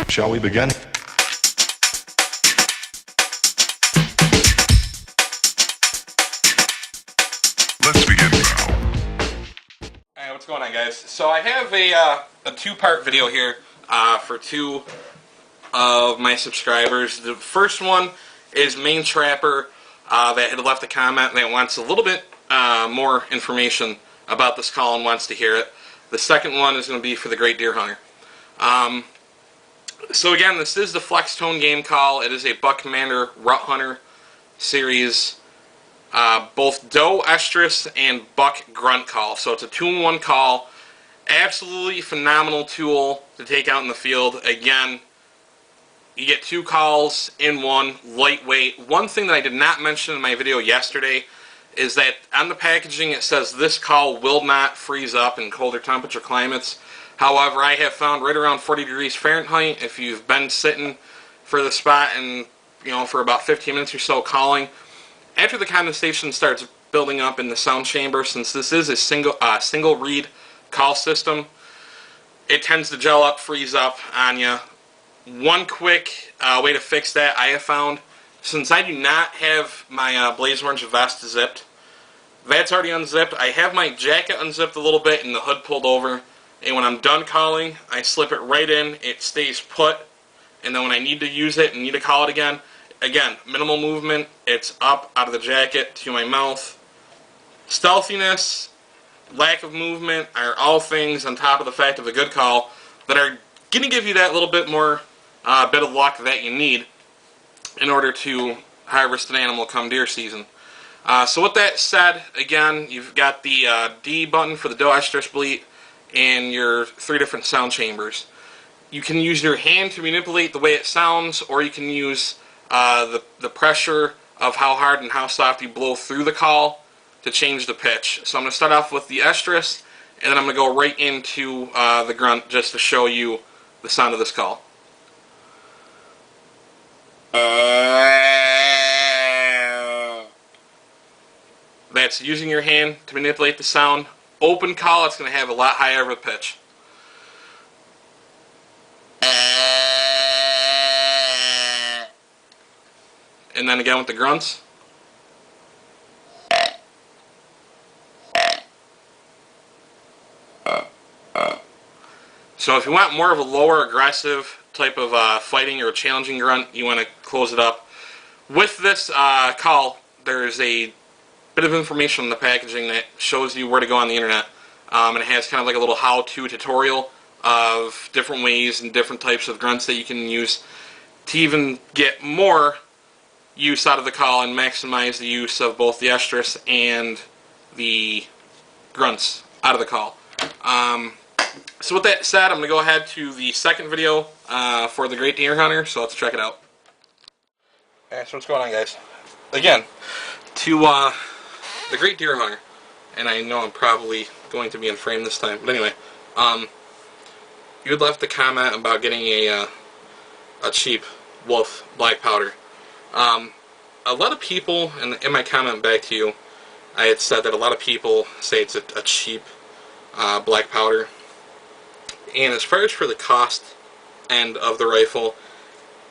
Shall we begin? Let's begin now. Alright, what's going on, guys? So I have a two-part video here for two of my subscribers. The first one is Main Trapper that had left a comment that wants a little bit more information about this call and wants to hear it. The second one is going to be for the Great Deer Hunter. So again, this is the Flex Tone game call. It is a Buck Commander Rut Hunter series. Both doe estrus and buck grunt call. So it's a 2-in-1 call. Absolutely phenomenal tool to take out in the field. Again, you get two calls in one, lightweight. One thing that I did not mention in my video yesterday is that on the packaging it says this call will not freeze up in colder temperature climates. However, I have found right around 40 degrees Fahrenheit, if you've been sitting for the spot and for about 15 minutes or so calling, after the condensation starts building up in the sound chamber, since this is a single reed call system, it tends to gel up, freeze up on you. One quick way to fix that I have found, since I do not have my Blaze Orange vest zipped, that's already unzipped. I have my jacket unzipped a little bit and the hood pulled over, and when I'm done calling, I slip it right in, it stays put, and then when I need to use it and need to call it again, minimal movement, it's up out of the jacket to my mouth. Stealthiness, lack of movement are all things on top of the fact of a good call that are going to give you that little bit more bit of luck that you need in order to harvest an animal come deer season. So with that said, again, you've got the D button for the doe estrus bleat and your 3 different sound chambers. You can use your hand to manipulate the way it sounds, or you can use the pressure of how hard and how soft you blow through the call to change the pitch. So I'm going to start off with the estrus, and then I'm going to go right into the grunt just to show you the sound of this call. That's using your hand to manipulate the sound. Open call, it's going to have a lot higher of a pitch. And then again with the grunts. So if you want more of a lower aggressive type of fighting or challenging grunt, you want to close it up. With this call, there's a bit of information on the packaging that shows you where to go on the internet. And it has kind of like a little how-to tutorial of different ways and different types of grunts that you can use to even get more use out of the call and maximize the use of both the estrus and the grunts out of the call. So with that said, I'm going to go ahead to the second video for the Great Deer Hunter, so let's check it out. Alright, so what's going on, guys? Again, to the Great Deer Hunter, and I know I'm probably going to be in frame this time, but anyway, you had left a comment about getting a cheap wolf black powder. A lot of people, and in my comment back to you, I had said that a lot of people say it's a cheap black powder. And as far as for the cost end of the rifle,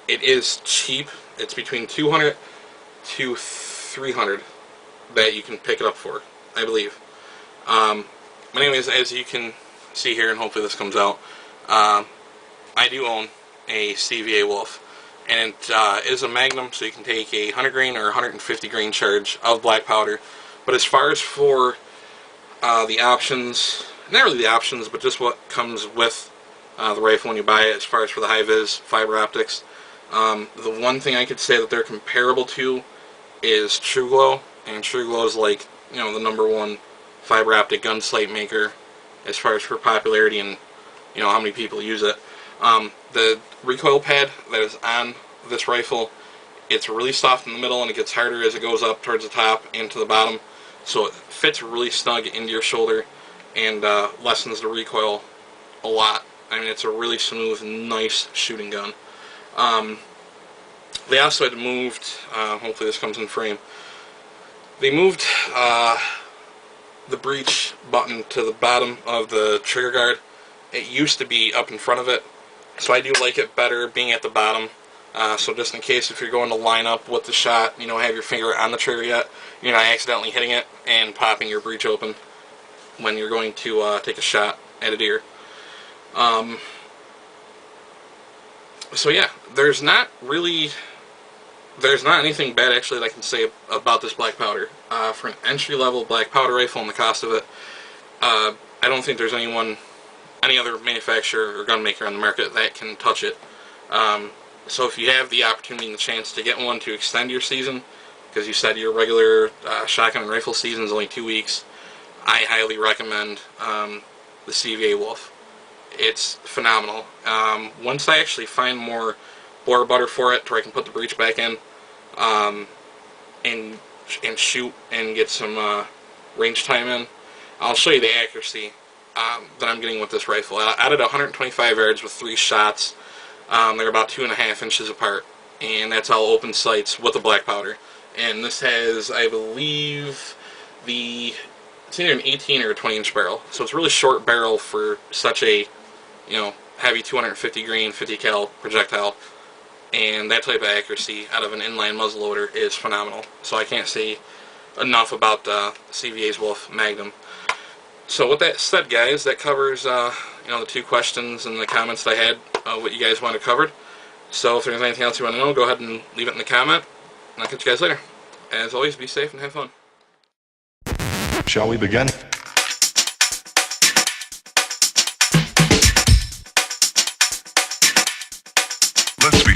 it is cheap. It's between $200 to $300 that you can pick it up for, I believe. But anyways, as you can see here, and hopefully this comes out, I do own a CVA Wolf. And it is a Magnum, so you can take a 100 grain or 150 grain charge of black powder. But as far as for the options, not really the options, but just what comes with the rifle when you buy it, as far as for the high-vis fiber optics, the one thing I could say that they're comparable to is True Glow, and True Glow is like, the #1 fiber optic gun sight maker as far as for popularity and how many people use it. The recoil pad that is on this rifle, it's really soft in the middle and it gets harder as it goes up towards the top and to the bottom, so it fits really snug into your shoulder and lessens the recoil a lot. I mean, it's a really smooth, nice shooting gun. They also had moved, hopefully this comes in frame, they moved the breech button to the bottom of the trigger guard. It used to be up in front of it, So I do like it better being at the bottom. So just in case if you're going to line up with the shot, have your finger on the trigger yet, you're not accidentally hitting it and popping your breech open when you're going to take a shot at a deer. So yeah, there's not anything bad actually that I can say about this black powder. For an entry-level black powder rifle and the cost of it, I don't think there's any other manufacturer or gun maker on the market that can touch it. So if you have the opportunity and the chance to get one to extend your season, because you said your regular shotgun and rifle season is only 2 weeks, I highly recommend the CVA Wolf. It's phenomenal. Once I actually find more bore butter for it, where I can put the breech back in and shoot and get some range time in, I'll show you the accuracy that I'm getting with this rifle. I added 125 yards with 3 shots. They're about 2.5 inches apart, and that's all open sights with the black powder. And this has, I believe, it's either an 18 or a 20-inch barrel, so it's a really short barrel for such a heavy 250 grain 50 cal projectile, and that type of accuracy out of an inline muzzleloader is phenomenal. So I can't say enough about CVA's Wolf Magnum. So with that said, guys, that covers the 2 questions and the comments that I had, what you guys wanted covered. So if there's anything else you want to know, go ahead and leave it in the comment, and I'll catch you guys later. As always, be safe and have fun. Shall we begin? Let's begin.